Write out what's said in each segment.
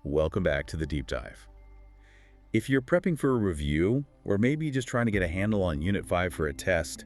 welcome back to the Deep Dive. If you're prepping for a review, or maybe just trying to get a handle on Unit 5 for a test,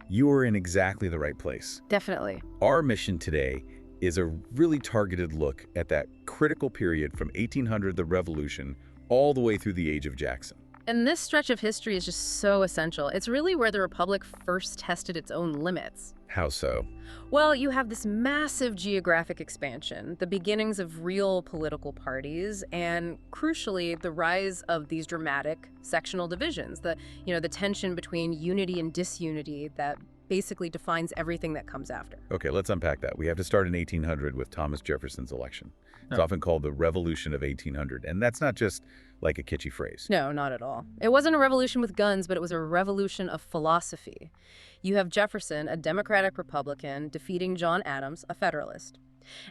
you are in exactly the right place. Definitely. Our mission today is a really targeted look at that critical period from 1800, the Revolution, all the way through the Age of Jackson. And this stretch of history is just so essential. It's really where the Republic first tested its own limits. How so? Well, you have this massive geographic expansion, the beginnings of real political parties, and crucially, the rise of these dramatic sectional divisions, the tension between unity and disunity that basically defines everything that comes after. Okay, let's unpack that. We have to start in 1800 with Thomas Jefferson's election. It's often called the Revolution of 1800, and that's not just like a kitschy phrase. No, not at all. It wasn't a revolution with guns, but it was a revolution of philosophy. You have Jefferson, a Democratic Republican, defeating John Adams, a Federalist.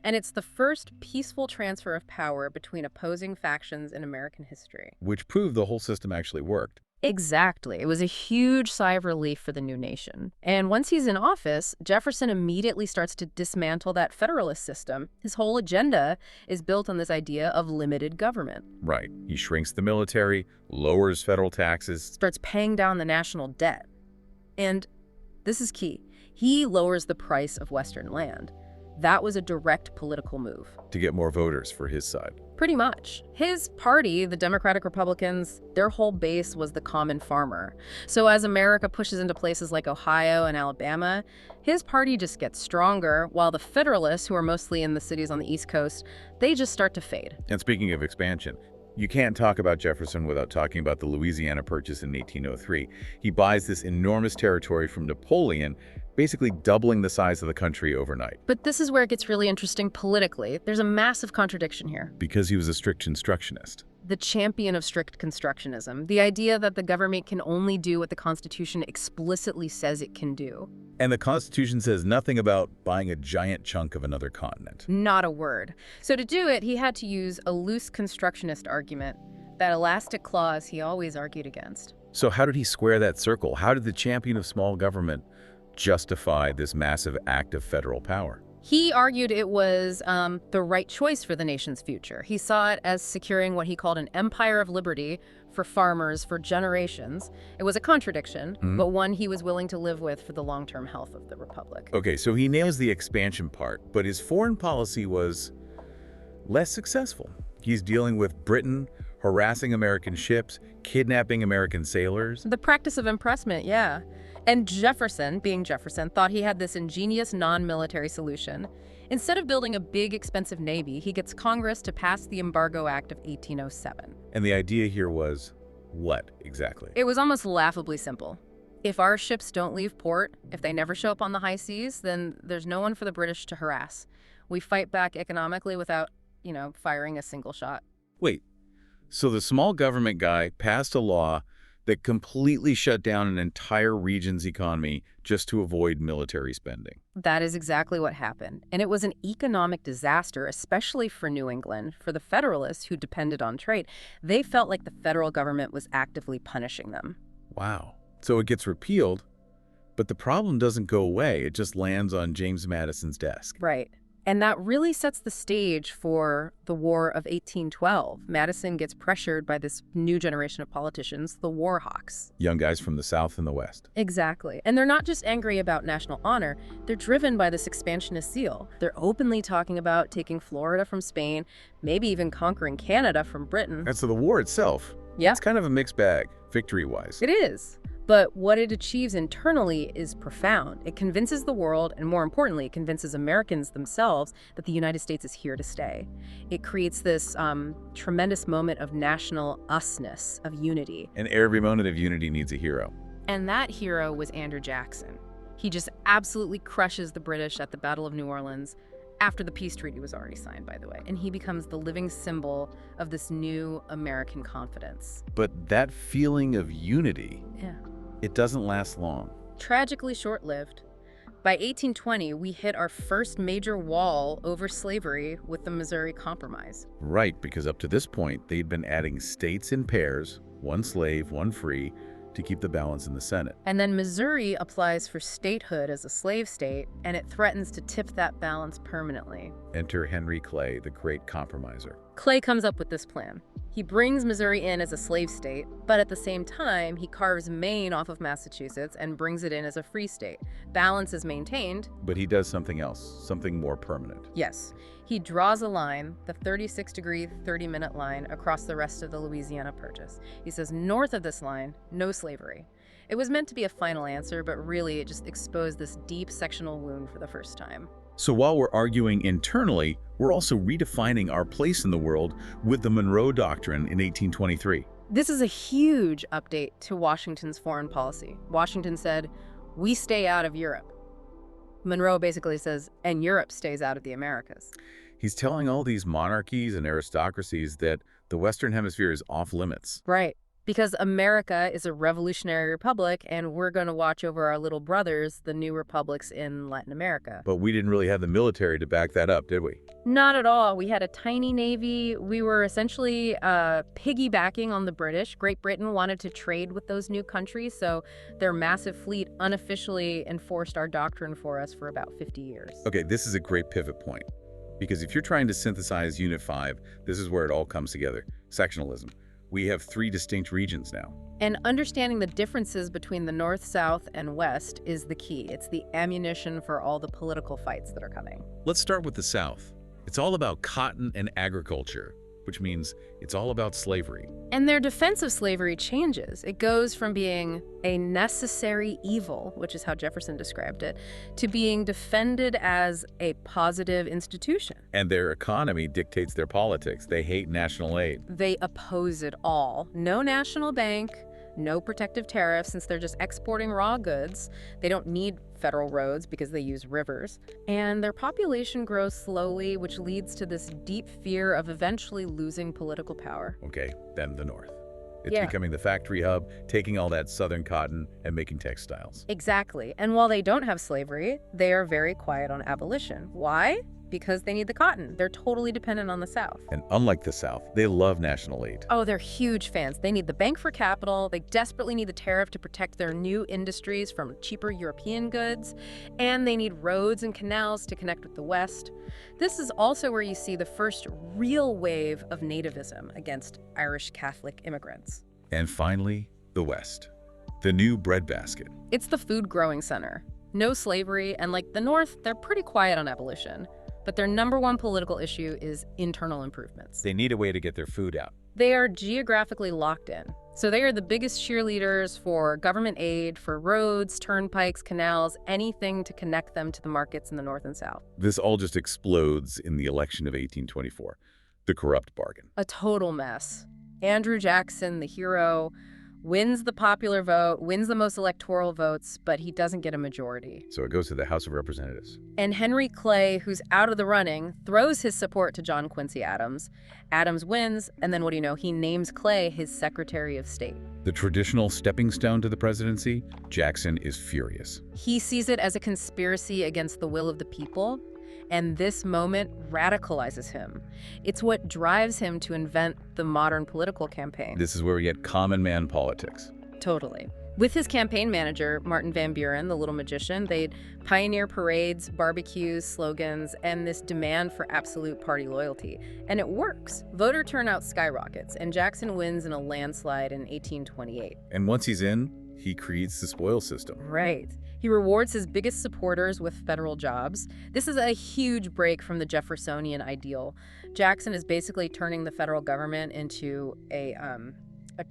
And it's the first peaceful transfer of power between opposing factions in American history. Which proved the whole system actually worked. Exactly. It was a huge sigh of relief for the new nation. And once he's in office, Jefferson immediately starts to dismantle that Federalist system. His whole agenda is built on this idea of limited government. Right. He shrinks the military, lowers federal taxes. Starts paying down the national debt. And this is key. He lowers the price of Western land. That was a direct political move. To get more voters for his side. Pretty much. His party, the Democratic Republicans, their whole base was the common farmer. So as America pushes into places like Ohio and Alabama, his party just gets stronger, while the Federalists, who are mostly in the cities on the East Coast, they just start to fade. And speaking of expansion, you can't talk about Jefferson without talking about the Louisiana Purchase in 1803. He buys this enormous territory from Napoleon, basically doubling the size of the country overnight. But this is where it gets really interesting politically. There's a massive contradiction here. Because he was a strict constructionist. The champion of strict constructionism, the idea that the government can only do what the Constitution explicitly says it can do. And the Constitution says nothing about buying a giant chunk of another continent. Not a word. So to do it, he had to use a loose constructionist argument, that elastic clause he always argued against. So how did he square that circle? How did the champion of small government justify this massive act of federal power? He argued it was the right choice for the nation's future. He saw it as securing what he called an empire of liberty for farmers for generations. It was a contradiction, but one he was willing to live with for the long-term health of the republic. Okay, so he nails the expansion part, but his foreign policy was less successful. He's dealing with Britain, harassing American ships, kidnapping American sailors. The practice of impressment, yeah. And Jefferson, being Jefferson, thought he had this ingenious non-military solution. Instead of building a big, expensive navy, he gets Congress to pass the Embargo Act of 1807. And the idea here was what exactly? It was almost laughably simple. If our ships don't leave port, if they never show up on the high seas, then there's no one for the British to harass. We fight back economically without, firing a single shot. Wait, so the small government guy passed a law that completely shut down an entire region's economy just to avoid military spending. That is exactly what happened. And it was an economic disaster, especially for New England. For the Federalists, who depended on trade, they felt like the federal government was actively punishing them. Wow. So it gets repealed, but the problem doesn't go away. It just lands on James Madison's desk. Right. And that really sets the stage for the War of 1812. Madison gets pressured by this new generation of politicians, the war hawks. Young guys from the South and the West. Exactly. And they're not just angry about national honor, they're driven by this expansionist zeal. They're openly talking about taking Florida from Spain, maybe even conquering Canada from Britain. And so the war itself, it's kind of a mixed bag, victory-wise. It is. But what it achieves internally is profound. It convinces the world, and more importantly, it convinces Americans themselves that the United States is here to stay. It creates this tremendous moment of national usness, of unity. And every moment of unity needs a hero. And that hero was Andrew Jackson. He just absolutely crushes the British at the Battle of New Orleans, after the peace treaty was already signed, by the way. And he becomes the living symbol of this new American confidence. But that feeling of unity, it doesn't last long. Tragically short-lived. By 1820, we hit our first major wall over slavery with the Missouri Compromise. Right, because up to this point, they'd been adding states in pairs, one slave, one free, to keep the balance in the Senate. And then Missouri applies for statehood as a slave state, and it threatens to tip that balance permanently. Enter Henry Clay, the great compromiser. Clay comes up with this plan. He brings Missouri in as a slave state, but at the same time, he carves Maine off of Massachusetts and brings it in as a free state. Balance is maintained. But he does something else, something more permanent. Yes. He draws a line, the 36-degree, 30-minute line, across the rest of the Louisiana Purchase. He says, north of this line, no slavery. It was meant to be a final answer, but really it just exposed this deep sectional wound for the first time. So while we're arguing internally, we're also redefining our place in the world with the Monroe Doctrine in 1823. This is a huge update to Washington's foreign policy. Washington said, we stay out of Europe. Monroe basically says, and Europe stays out of the Americas. He's telling all these monarchies and aristocracies that the Western Hemisphere is off limits. Right. Because America is a revolutionary republic, and we're going to watch over our little brothers, the new republics in Latin America. But we didn't really have the military to back that up, did we? Not at all. We had a tiny navy. We were essentially piggybacking on the British. Great Britain wanted to trade with those new countries, so their massive fleet unofficially enforced our doctrine for us for about 50 years. Okay, this is a great pivot point. Because if you're trying to synthesize Unit 5, this is where it all comes together. Sectionalism. We have 3 distinct regions now. And understanding the differences between the North, South, and West is the key. It's the ammunition for all the political fights that are coming. Let's start with the South. It's all about cotton and agriculture, which means it's all about slavery. And their defense of slavery changes. It goes from being a necessary evil, which is how Jefferson described it, to being defended as a positive institution. And their economy dictates their politics. They hate national aid. They oppose it all. No national bank, no protective tariffs, since they're just exporting raw goods. They don't need federal roads because they use rivers. And their population grows slowly, which leads to this deep fear of eventually losing political power. Okay, then the North. It's Yeah. becoming the factory hub, taking all that southern cotton and making textiles. Exactly. And while they don't have slavery, they are very quiet on abolition. Why? Because they need the cotton. They're totally dependent on the South. And unlike the South, they love national aid. Oh, they're huge fans. They need the bank for capital. They desperately need the tariff to protect their new industries from cheaper European goods. And they need roads and canals to connect with the West. This is also where you see the first real wave of nativism against Irish Catholic immigrants. And finally, the West. The new breadbasket. It's the food growing center. No slavery, and like the North, they're pretty quiet on abolition. But their number one political issue is internal improvements. They need a way to get their food out. They are geographically locked in. So they are the biggest cheerleaders for government aid, for roads, turnpikes, canals, anything to connect them to the markets in the North and South. This all just explodes in the election of 1824, the corrupt bargain. A total mess. Andrew Jackson, the hero, wins the popular vote, wins the most electoral votes, but he doesn't get a majority. So it goes to the House of Representatives. And Henry Clay, who's out of the running, throws his support to John Quincy Adams. Adams wins, and then what do you know? He names Clay his Secretary of State. The traditional stepping stone to the presidency, Jackson is furious. He sees it as a conspiracy against the will of the people, and this moment radicalizes him. It's what drives him to invent the modern political campaign. This is where we get common man politics. Totally. With his campaign manager, Martin Van Buren, the little magician, they'd pioneer parades, barbecues, slogans, and this demand for absolute party loyalty. And it works. Voter turnout skyrockets, and Jackson wins in a landslide in 1828. And once he's in, he creates the spoil system. Right. He rewards his biggest supporters with federal jobs. This is a huge break from the Jeffersonian ideal. Jackson is basically turning the federal government into a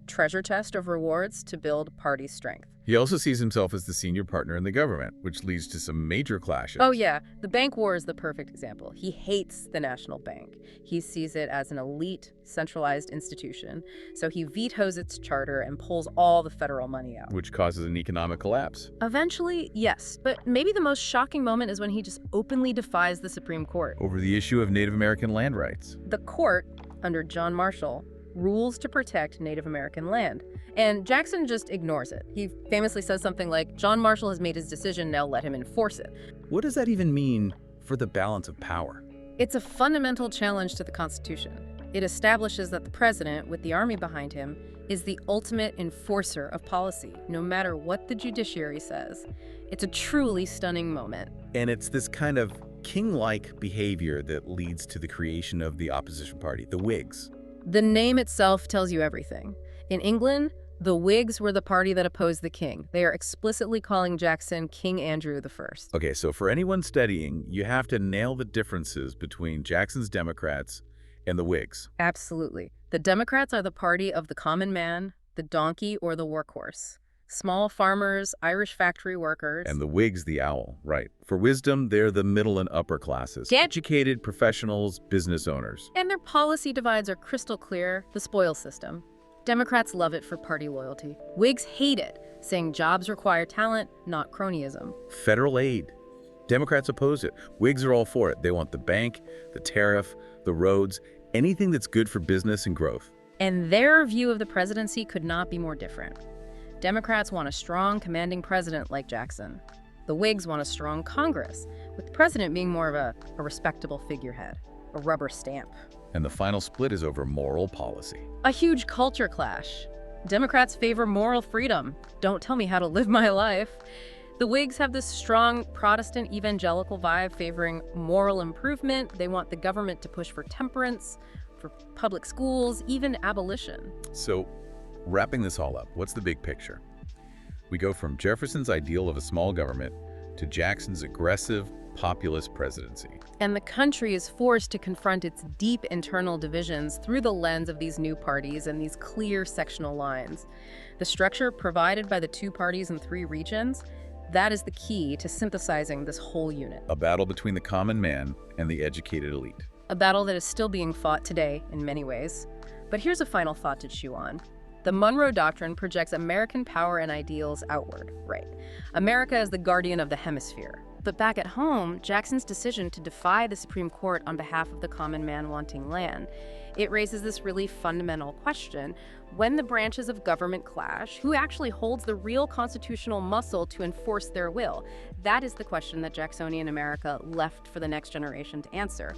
treasure chest of rewards to build party strength. He also sees himself as the senior partner in the government, which leads to some major clashes. Oh yeah, the bank war is the perfect example. He hates the national bank. He sees it as an elite, centralized institution, so he vetoes its charter and pulls all the federal money out. Which causes an economic collapse. Eventually, yes, but maybe the most shocking moment is when he just openly defies the Supreme Court. Over the issue of Native American land rights. The court, under John Marshall, rules to protect Native American land. And Jackson just ignores it. He famously says something like, John Marshall has made his decision, now let him enforce it. What does that even mean for the balance of power? It's a fundamental challenge to the Constitution. It establishes that the president, with the army behind him, is the ultimate enforcer of policy, no matter what the judiciary says. It's a truly stunning moment. And it's this kind of king-like behavior that leads to the creation of the opposition party, the Whigs. The name itself tells you everything. In England, the Whigs were the party that opposed the king. They are explicitly calling Jackson King Andrew I. Okay, so for anyone studying, you have to nail the differences between Jackson's Democrats and the Whigs. Absolutely. The Democrats are the party of the common man, the donkey, or the workhorse. Small farmers, Irish factory workers. And the Whigs, the owl, right. For wisdom, they're the middle and upper classes. Educated professionals, business owners. And their policy divides are crystal clear, the spoils system. Democrats love it for party loyalty. Whigs hate it, saying jobs require talent, not cronyism. Federal aid. Democrats oppose it. Whigs are all for it. They want the bank, the tariff, the roads, anything that's good for business and growth. And their view of the presidency could not be more different. Democrats want a strong, commanding president like Jackson. The Whigs want a strong Congress, with the president being more of a respectable figurehead, a rubber stamp. And the final split is over moral policy. A huge culture clash. Democrats favor moral freedom. Don't tell me how to live my life. The Whigs have this strong Protestant evangelical vibe favoring moral improvement. They want the government to push for temperance, for public schools, even abolition. So, wrapping this all up, what's the big picture? We go from Jefferson's ideal of a small government to Jackson's aggressive, populist presidency. And the country is forced to confront its deep internal divisions through the lens of these new parties and these clear sectional lines. The structure provided by the two parties in three regions, that is the key to synthesizing this whole unit. A battle between the common man and the educated elite. A battle that is still being fought today in many ways. But here's a final thought to chew on. The Monroe Doctrine projects American power and ideals outward, right? America is the guardian of the hemisphere. But back at home, Jackson's decision to defy the Supreme Court on behalf of the common man wanting land, it raises this really fundamental question. When the branches of government clash, who actually holds the real constitutional muscle to enforce their will? That is the question that Jacksonian America left for the next generation to answer.